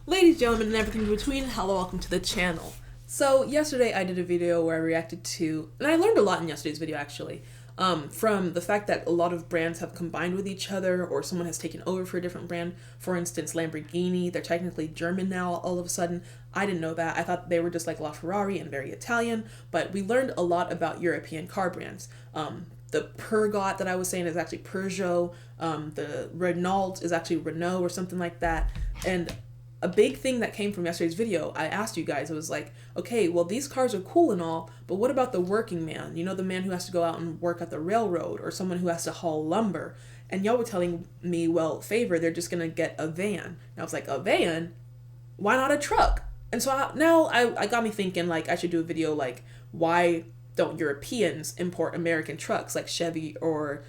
Ladies, gentlemen, and everything in between, hello, welcome to the channel. So, yesterday I did a video where I reacted to, and I learned a lot in yesterday's video actually, from the fact that a lot of brands have combined with each other, or someone has taken over for a different brand. For instance, Lamborghini, they're technically German now all of a sudden. I didn't know that. I thought they were just like LaFerrari and very Italian, but we learned a lot about European car brands. The Peugeot that I was saying is actually Peugeot. The Renault is actually Renault or something like that. And a big thing that came from yesterday's video, I asked you guys, it was like, okay, well, these cars are cool and all, but what about the working man? You know, the man who has to go out and work at the railroad, or someone who has to haul lumber. And y'all were telling me, well, Favour, they're just going to get a van. And I was like, a van? Why not a truck? And so now I got me thinking, like, I should do a video like, why don't Europeans import American trucks like Chevy or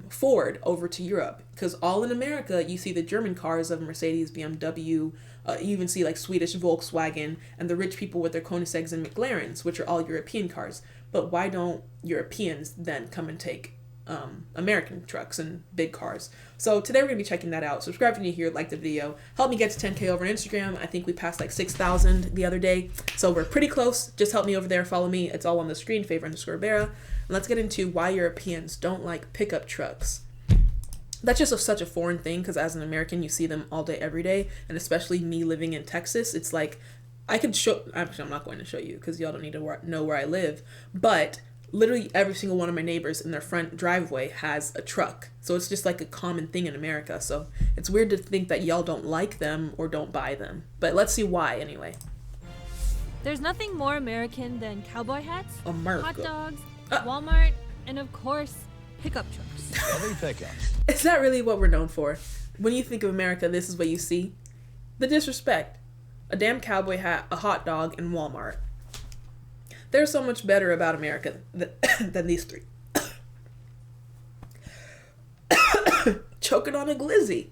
Ford over to Europe? Because all in America, you see the German cars of Mercedes, BMW, you even see like Swedish Volkswagen, and the rich people with their Koenigseggs and McLarens, which are all European cars. But why don't Europeans then come and take American trucks and big cars? So today we're going to be checking that out. Subscribe if you're new here, like the video. Help me get to 10K over on Instagram. I think we passed like 6,000 the other day. So we're pretty close. Just help me over there. Follow me. It's all on the screen, Favour_Vera. And let's get into why Europeans don't like pickup trucks. That's just such a foreign thing, because as an American, you see them all day, every day. And especially me living in Texas, it's like, I could show, actually I'm not going to show you because y'all don't need to know where I live, but literally every single one of my neighbors in their front driveway has a truck. So it's just like a common thing in America. So it's weird to think that y'all don't like them or don't buy them. But let's see why anyway. There's nothing more American than cowboy hats, America. hot dogs, Walmart, and of course, pickup trucks. Every pickups. Is that really what we're known for? When you think of America, this is what you see? The disrespect. A damn cowboy hat, a hot dog, and Walmart. There's so much better about America than these three. Choking on a glizzy.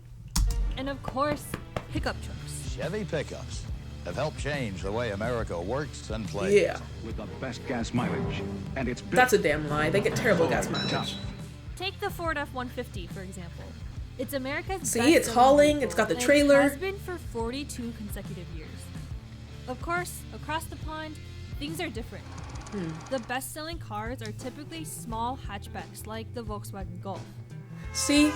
And of course, pickup trucks. Chevy pickups have helped change the way America works and plays. Yeah. With the best gas mileage, and it's That's a damn lie. They get terrible gas mileage. Take the Ford F-150, for example. It's America's See, it's best-selling hauling, vehicle, it's got the and trailer. It has been for 42 consecutive years. Of course, across the pond, things are different. The best-selling cars are typically small hatchbacks like the Volkswagen Golf. See,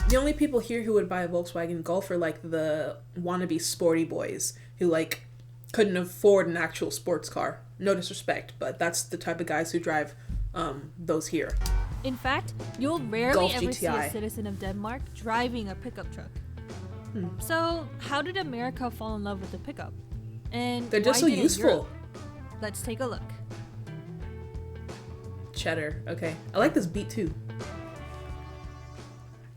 the only people here who would buy a Volkswagen Golf are like the wannabe sporty boys who like couldn't afford an actual sports car. No disrespect, but that's the type of guys who drive those here. In fact, you'll rarely Golf ever see GTI. a citizen of Denmark driving a pickup truck. So, how did America fall in love with the pickup? And They're just why so didn't useful. Europe? Let's take a look. Cheddar. Okay. I like this beat too.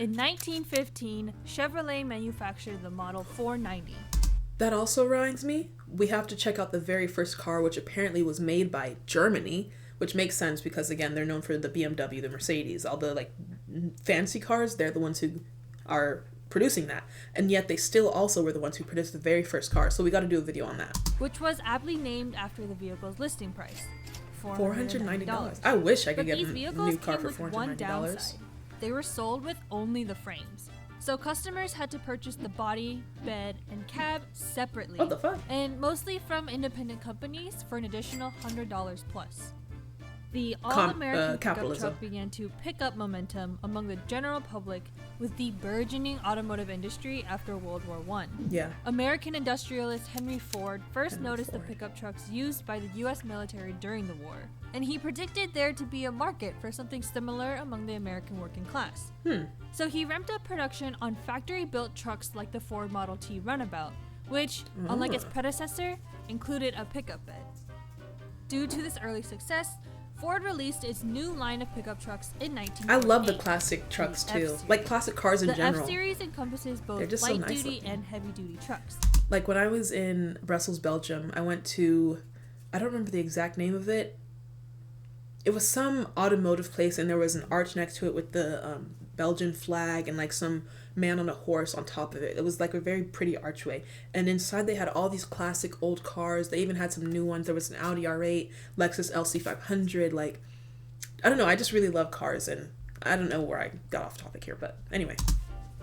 In 1915, Chevrolet manufactured the Model 490. That also reminds me, we have to check out the very first car, which apparently was made by Germany, which makes sense because, again, they're known for the BMW, the Mercedes, all the, like, fancy cars, they're the ones who are producing that. And yet they still also were the ones who produced the very first car, so we got to do a video on that. Which was aptly named after the vehicle's listing price, $490. I wish I could But get these a vehicles new car came for with one $490. downside. They were sold with only the frames. So customers had to purchase the body, bed, and cab separately. What the fuck? And mostly from independent companies for an additional $100 plus. The all-American pickup capitalism. truck began to pick up momentum among the general public with the burgeoning automotive industry after World War I. Yeah. American industrialist Henry Ford first noticed the pickup trucks used by the U.S. military during the war, and he predicted there to be a market for something similar among the American working class. So he ramped up production on factory-built trucks like the Ford Model T Runabout, which, unlike its predecessor, included a pickup bed. Due to this early success, Ford released its new line of pickup trucks in 1948. I love the classic trucks The too. F-Series. Like classic cars in The general. F-Series encompasses They're both just so nice light-duty looking. and heavy-duty trucks. Like when I was in Brussels, Belgium, I went to, I don't remember the exact name of it. It was some automotive place, and there was an arch next to it with the Belgian flag and like some man on a horse on top of it. It was like a very pretty archway, and inside they had all these classic old cars. They even had some new ones. There was an Audi R8, Lexus LC500. Like, I don't know, I just really love cars, and I don't know where I got off topic here, but anyway.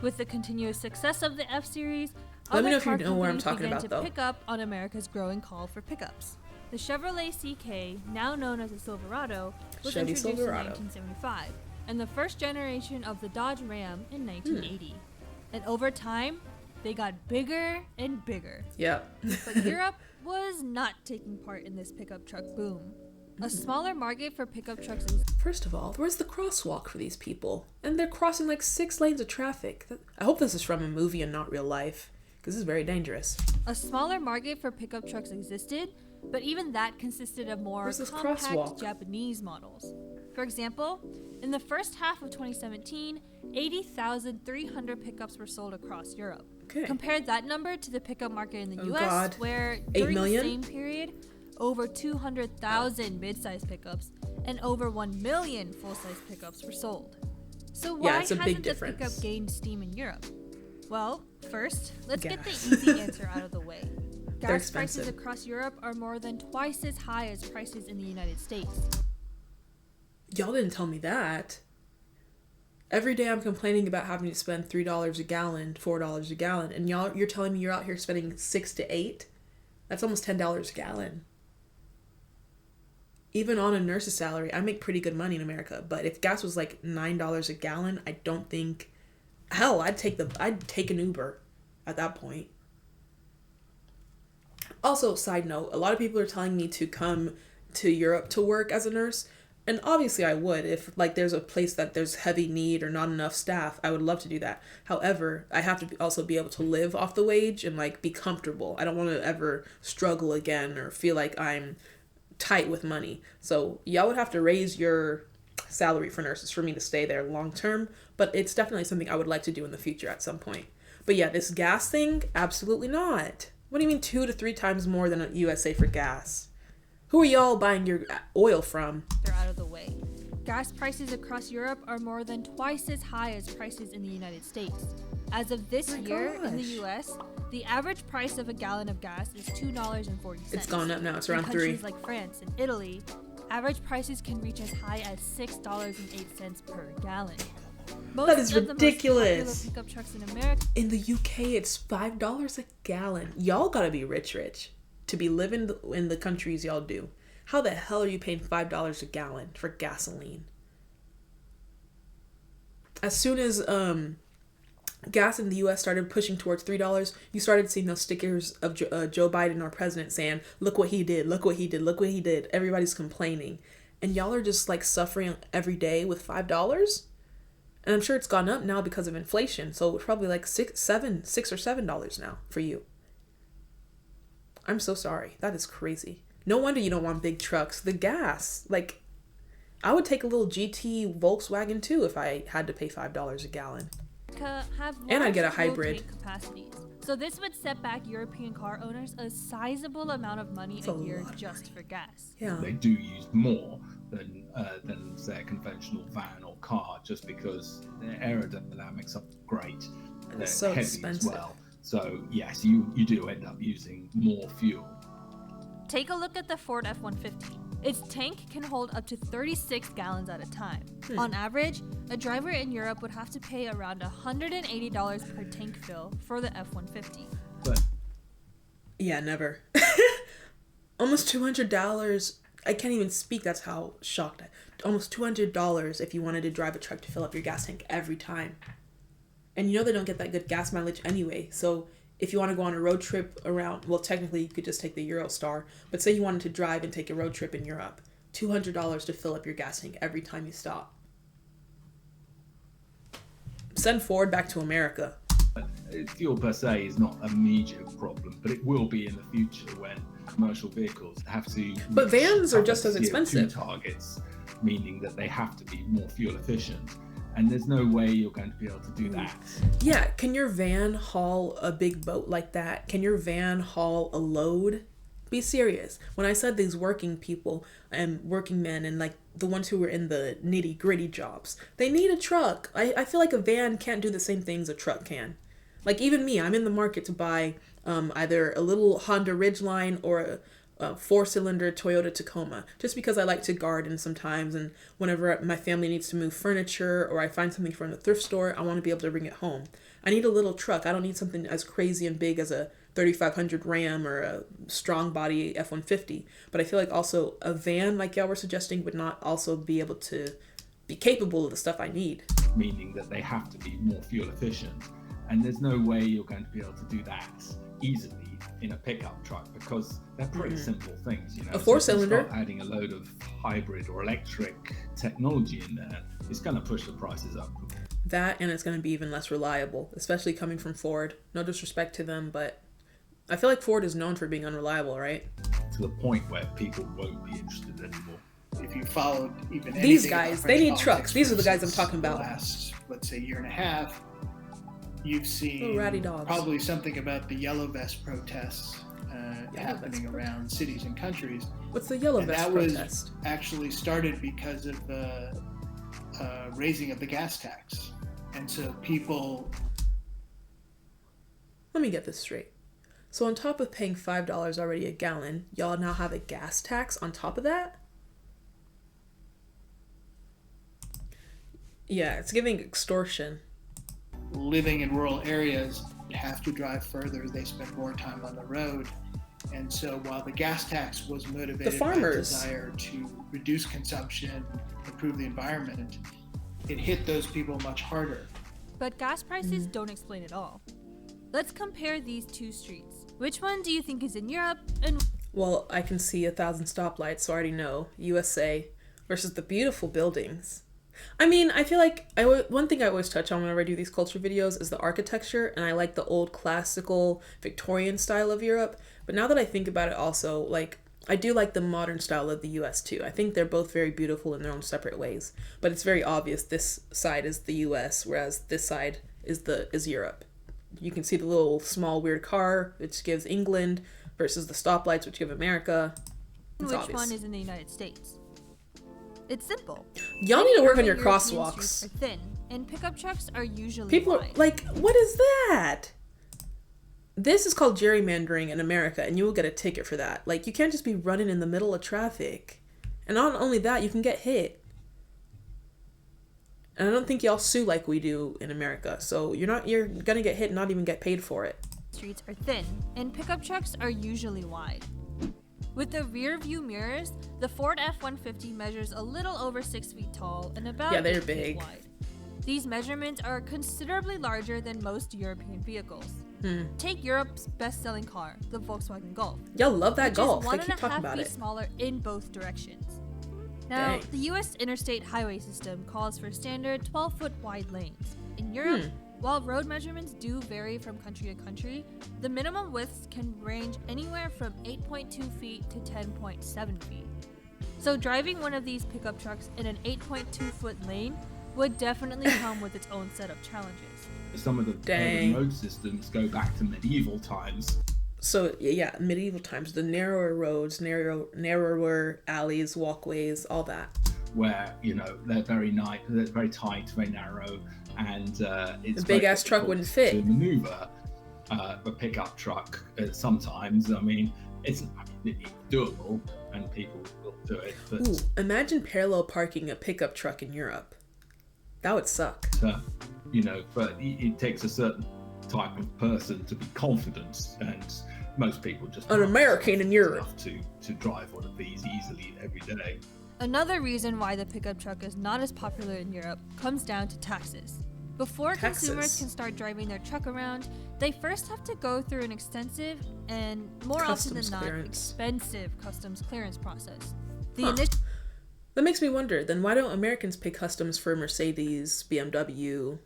With the continuous success of the F-Series, Let me know other if you car know what I'm companies talking began about, to though. pick up on America's growing call for pickups. The Chevrolet CK, now known as the Silverado, was Chevy introduced Silverado. in 1975, and the first generation of the Dodge Ram in 1980. And over time, they got bigger and bigger. Yeah. But Europe was not taking part in this pickup truck boom. A smaller market for pickup trucks is First of all, where's the crosswalk for these people? And they're crossing like 6 lanes of traffic. I hope this is from a movie and not real life, because this is very dangerous. a smaller market for pickup trucks existed, but even that consisted of more Where's this compact crosswalk? Japanese models. For example, in the first half of 2017, 80,300 pickups were sold across Europe. Okay. Compare that number to the pickup market in the Oh, US, God. where 8 during million? the same period, over 200,000 mid-size pickups and over 1 million full-size pickups were sold. So why Yeah, it's a big hasn't the difference. pickup gained steam in Europe? Well, first, let's get the Gas. easy answer out of the way. They're Gas prices expensive. across Europe are more than twice as high as prices in the United States. Y'all didn't tell me that. Every day I'm complaining about having to spend $3 a gallon, $4 a gallon, and you're telling me you're out here spending 6 to 8? That's almost $10 a gallon. Even on a nurse's salary, I make pretty good money in America, but if gas was like $9 a gallon, I don't think, hell, I'd take an Uber at that point. Also, side note, a lot of people are telling me to come to Europe to work as a nurse. And obviously I would, if like there's a place that there's heavy need or not enough staff, I would love to do that. However, I have to also be able to live off the wage and like be comfortable. I don't want to ever struggle again or feel like I'm tight with money. So y'all would have to raise your salary for nurses for me to stay there long term. But it's definitely something I would like to do in the future at some point. But yeah, this gas thing, absolutely not. What do you mean 2 to 3 times more than a USA for gas? Who are y'all buying your oil from? They're out of the way. Gas prices across Europe are more than twice as high as prices in the United States. As of this year in the gosh. US, the average price of a gallon of gas is $2.40. It's gone up now. It's In around 3. countries like France and Italy, average prices can reach as high as $6.08 per gallon. Most That is of the ridiculous. most popular pickup trucks in America In the UK, it's $5 a gallon. Y'all gotta be rich to be living in the countries y'all do. How the hell are you paying $5 a gallon for gasoline? As soon as gas in the US started pushing towards $3, you started seeing those stickers of Joe Biden, our president, saying, look what he did, look what he did, look what he did. Everybody's complaining. And y'all are just like suffering every day with $5? And I'm sure it's gone up now because of inflation. So it's probably like $6 or $7 now for you. I'm so sorry. That is crazy. No wonder you don't want big trucks. The gas, like, I would take a little GT Volkswagen too if I had to pay $5 a gallon. have And I'd get a large hybrid. road tank capacities. So this would set back European car owners a sizable amount of money That's a a year lot of just money. for gas. Yeah. They do use more than say a conventional van or car, just because their aerodynamics are great. And They're it's so heavy expensive. as well. So yes, you do end up using more fuel. Take a look at the Ford F-150. Its tank can hold up to 36 gallons at a time. On average, a driver in Europe would have to pay around $180 per tank fill for the F-150. But Yeah, never. Almost $200. I can't even speak. That's how shocked almost $200 if you wanted to drive a truck to fill up your gas tank every time. And you know they don't get that good gas mileage anyway. So if you want to go on a road trip around, well, technically you could just take the Eurostar. But say you wanted to drive and take a road trip in Europe, $200 to fill up your gas tank every time you stop. Send Ford back to America. fuel per se is not a major problem, but it will be in the future when commercial vehicles have to. But reach vans are tougher just as CO2 expensive. targets, meaning that they have to be more fuel efficient, and there's no way you're going to be able to do that. Yeah, can your van haul a big boat like that? Can your van haul a load? Be serious. When I said these working people and working men and like the ones who were in the nitty gritty jobs, they need a truck. I feel like a van can't do the same things a truck can. Like even me, I'm in the market to buy either a little Honda Ridgeline or 4-cylinder Toyota Tacoma, just because I like to garden sometimes, and whenever my family needs to move furniture or I find something from the thrift store, I want to be able to bring it home. I need a little truck. I don't need something as crazy and big as a 3500 Ram or a strong body F-150. But I feel like also a van, like y'all were suggesting, would not also be able to be capable of the stuff I need. Meaning that they have to be more fuel efficient. And there's no way you're going to be able to do that easily in a pickup truck, because they're pretty simple things. You know, a 4-cylinder. So if you start adding a load of hybrid or electric technology in there, it's going to push the prices up. That, and it's going to be even less reliable, especially coming from Ford. No disrespect to them, but I feel like Ford is known for being unreliable, right? To the point where people won't be interested anymore. If you followed even these guys, they need trucks. These are the guys I'm talking about. The last, let's say, year and a half, you've seen ratty dogs. Probably something about the yellow vest protests happening around cities and countries. What's the yellow vest protest? That was actually started because of the raising of the gas tax. And so people... Let me get this straight. So on top of paying $5 already a gallon, y'all now have a gas tax on top of that? Yeah, it's giving extortion. Living in rural areas have to drive further. They spend more time on the road. And so while the gas tax was motivated by a desire to reduce consumption, improve the environment, it hit those people much harder. But gas prices don't explain it all. Let's compare these two streets. Which one do you think is in Europe and... Well, I can see 1,000 stoplights, so I already know. USA versus the beautiful buildings. I mean, I feel like one thing I always touch on whenever I do these culture videos is the architecture, and I like the old classical Victorian style of Europe. But now that I think about it also, like, I do like the modern style of the US too. I think they're both very beautiful in their own separate ways. But it's very obvious this side is the US, whereas this side is Europe. You can see the little small weird car, which gives England, versus the stoplights, which give America. It's which obvious. one is in the United States? It's simple. Y'all need to work on your European crosswalks. streets are thin, and pickup trucks are usually People are wide. like, what is that? This is called gerrymandering in America, and you will get a ticket for that. Like, you can't just be running in the middle of traffic. And not only that, you can get hit. And I don't think y'all sue like we do in America. So you're gonna get hit and not even get paid for it. Streets are thin, and pickup trucks are usually wide. With the rear view mirrors, the Ford F-150 measures a little over 6 feet tall and about 8 they're feet big. wide. These measurements are considerably larger than most European vehicles. Take Europe's best-selling car, the Volkswagen Golf. Y'all love that which Golf. is They keep 1.5 talking about feet it. smaller in both directions. Now, Dang. the U.S. interstate highway system calls for standard 12-foot wide lanes. In Europe, while road measurements do vary from country to country, the minimum widths can range anywhere from 8.2 feet to 10.7 feet. So driving one of these pickup trucks in an 8.2-foot lane would definitely come with its own set of challenges. Some of the Dang. road systems go back to medieval times. So yeah, medieval times, the narrower roads, narrower alleys, walkways, all that. Where, you know, they're very tight, very narrow, and it's The big very ass truck difficult wouldn't fit. to maneuver a pickup truck. Sometimes, I mean, it's doable, and people will do it. But Ooh, imagine parallel parking a pickup truck in Europe. That would suck. you know, but it takes a certain type of person to be confident, and most people just An American in Europe enough to drive one of these easily every day. Another reason why the pickup truck is not as popular in Europe comes down to taxes. Before consumers Taxes. can start driving their truck around, they first have to go through an extensive and, more often than Customs not, clearance. expensive customs clearance process. The Huh. initial That makes me wonder, then why don't Americans pay customs for Mercedes, BMW,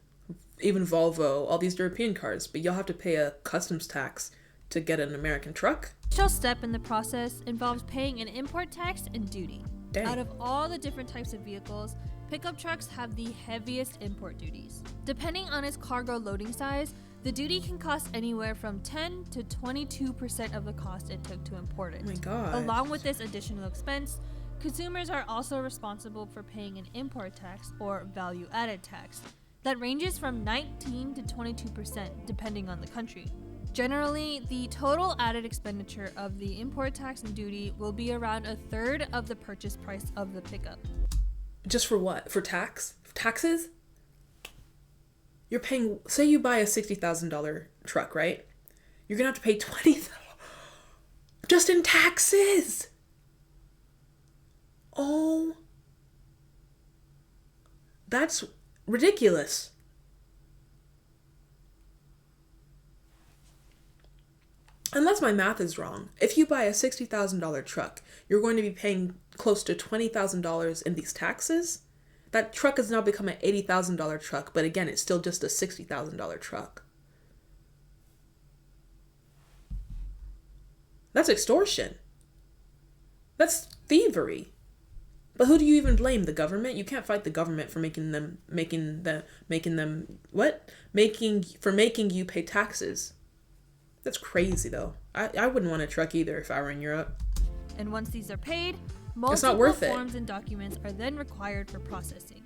even Volvo, all these European cars, but y'all have to pay a customs tax to get an American truck? step in the process involves paying an import tax and duty. Dang. Out of all the different types of vehicles, pickup trucks have the heaviest import duties. Depending on its cargo loading size, the duty can cost anywhere from 10 to 22% of the cost it took to import it. Oh my God. Along with this additional expense, consumers are also responsible for paying an import tax or value-added tax that ranges from 19 to 22% depending on the country. Generally, the total added expenditure of the import tax and duty will be around a third of the purchase price of the pickup. Just for what? For taxes? You're paying, say you buy a $60,000 truck, right? You're gonna have to pay $20,000 just in taxes. Oh, that's ridiculous. Unless my math is wrong, if you buy a $60,000 truck, you're going to be paying close to $20,000 in these taxes. That truck has now become an $80,000 truck, but again, it's still just a $60,000 truck. That's extortion. That's thievery. But who do you even blame? The government? You can't fight the government for making you pay taxes. That's crazy though. I wouldn't want a truck either if I were in Europe. And once these are paid, it's not multiple worth it. forms and documents are then required for processing.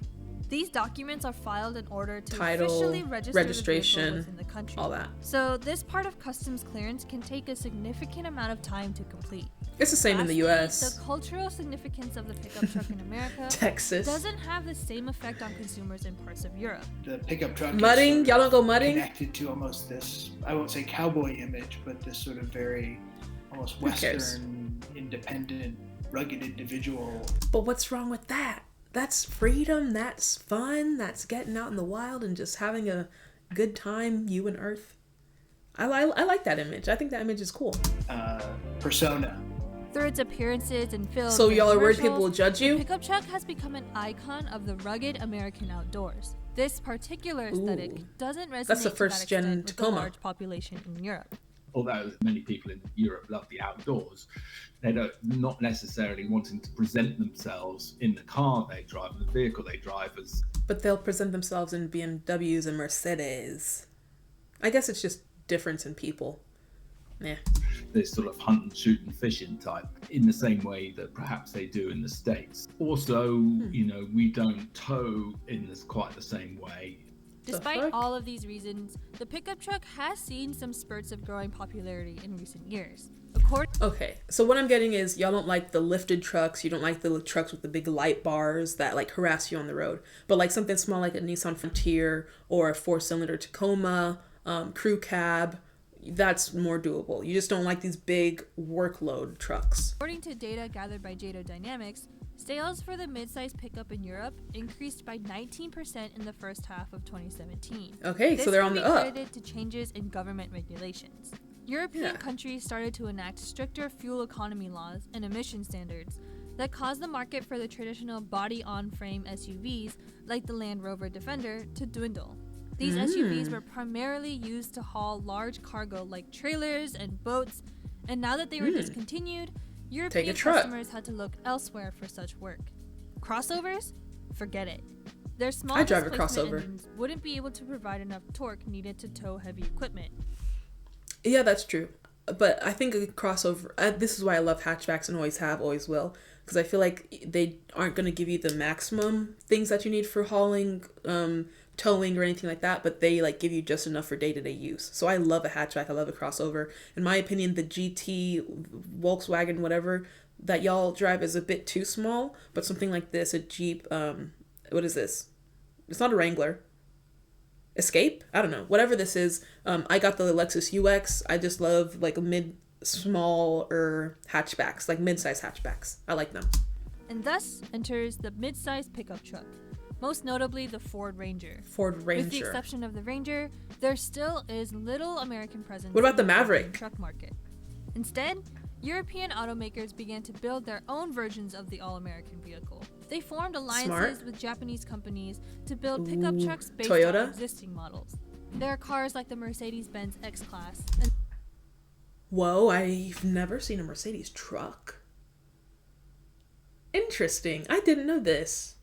These documents are filed in order to Title, officially register registration, the vehicle within the country. all that. So this part of customs clearance can take a significant amount of time to complete. It's the same in the Lastly, US. The cultural significance of the pickup truck in America Texas. doesn't have the same effect on consumers in parts of Europe. The pickup truck Mudding? is Y'all don't go mudding? connected to almost this, I won't say cowboy image, but this sort of very almost Who cares? Western, independent, rugged individual. But what's wrong with that? That's freedom, that's fun, that's getting out in the wild and just having a good time, you and Earth. I like that image. I think that image is cool. Persona. Through its appearances and films, So and y'all are worried commercials, people will judge the you? pickup truck has become an icon of the rugged American outdoors. This particular aesthetic Ooh. doesn't resonate That's the to first that gen extent with the Tacoma. large population in Europe. Although many people in Europe love the outdoors, they don't not necessarily wanting to present themselves in the car they drive, the vehicle they drive as. But they'll present themselves in BMWs and Mercedes. I guess it's just difference in people. Yeah. This sort of hunt and shoot and fishing type, in the same way that perhaps they do in the States. Also, we don't tow in quite the same way. Despite all of these reasons, the pickup truck has seen some spurts of growing popularity in recent years. Okay, so what I'm getting is y'all don't like the lifted trucks, you don't like the trucks with the big light bars that like harass you on the road, but like something small like a Nissan Frontier or a 4-cylinder Tacoma, crew cab, that's more doable. You just don't like these big workload trucks. According to data gathered by JATO Dynamics, sales for the midsize pickup in Europe increased by 19% in the first half of 2017. Okay, so they're on the up. This can be credited to changes in government regulations. European countries started to enact stricter fuel economy laws and emission standards that caused the market for the traditional body-on-frame SUVs, like the Land Rover Defender, to dwindle. These SUVs were primarily used to haul large cargo like trailers and boats, and now that they were discontinued, European customers had to look elsewhere for such work. Crossovers? Forget it. Their small displacement engines wouldn't be able to provide enough torque needed to tow heavy equipment. Yeah, that's true. But I think a crossover, this is why I love hatchbacks and always will, because I feel like they aren't going to give you the maximum things that you need for hauling, towing or anything like that, but they like give you just enough for day-to-day use. So I love a hatchback, I love a crossover. In my opinion, the GT, Volkswagen, whatever that y'all drive is a bit too small, but something like this, a Jeep, what is this? It's not a Wrangler. Escape? I don't know. Whatever this is, I got the Lexus UX. I just love like smaller hatchbacks, like mid-size hatchbacks. I like them. And thus enters the mid-size pickup truck, most notably the Ford Ranger. Ford Ranger. With the exception of the Ranger, there still is little American presence. What about in the Maverick? Truck market. Instead, European automakers began to build their own versions of the all-American vehicle. They formed alliances with Japanese companies to build pickup trucks based Toyota? on existing models. There are cars like the Mercedes-Benz X-Class. Whoa, I've never seen a Mercedes truck. Interesting. I didn't know this.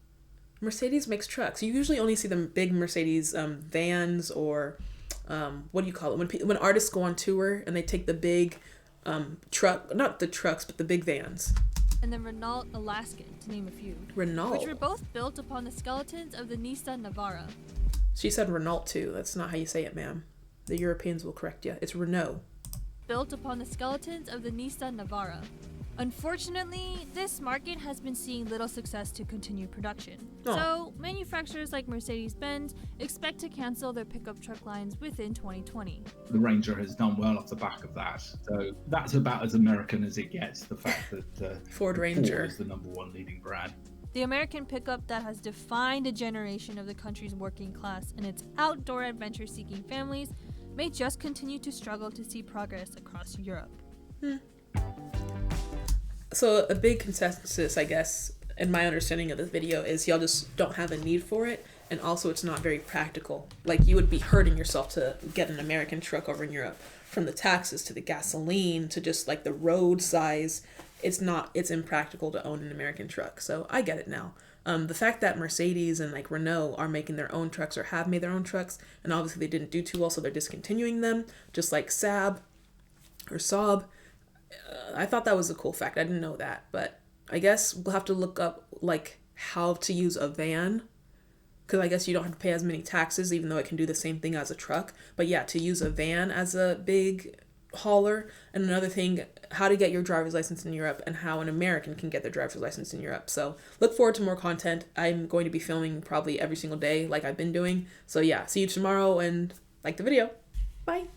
Mercedes makes trucks. You usually only see them big Mercedes vans or what do you call it? When artists go on tour and they take the big truck, not the trucks, but the big vans. And the Renault Alaskan, to name a few. Renault? Which were both built upon the skeletons of the Nissan Navara. She said Renault too. That's not how you say it, ma'am. The Europeans will correct you. It's Renault. Built upon the skeletons of the Nissan Navara. Unfortunately, this market has been seeing little success to continue production. So, manufacturers like Mercedes-Benz expect to cancel their pickup truck lines within 2020. The Ranger has done well off the back of that. So that's about as American as it gets, the fact that Ford Ranger is the #1 leading brand. The American pickup that has defined a generation of the country's working class and its outdoor adventure-seeking families may just continue to struggle to see progress across Europe. So a big consensus, I guess, in my understanding of this video is y'all just don't have a need for it, and also it's not very practical. Like, you would be hurting yourself to get an American truck over in Europe. From the taxes to the gasoline to just like the road size, it's impractical to own an American truck. So I get it now. The fact that Mercedes and like Renault are making their own trucks or have made their own trucks, and obviously they didn't do too well, so they're discontinuing them, just like Saab. I thought that was a cool fact. I didn't know that, but I guess we'll have to look up like how to use a van, because I guess you don't have to pay as many taxes, even though it can do the same thing as a truck. But yeah, to use a van as a big hauler. And another thing, how to get your driver's license in Europe and how an American can get their driver's license in Europe. So look forward to more content. I'm going to be filming probably every single day like I've been doing. So yeah, see you tomorrow and like the video. Bye.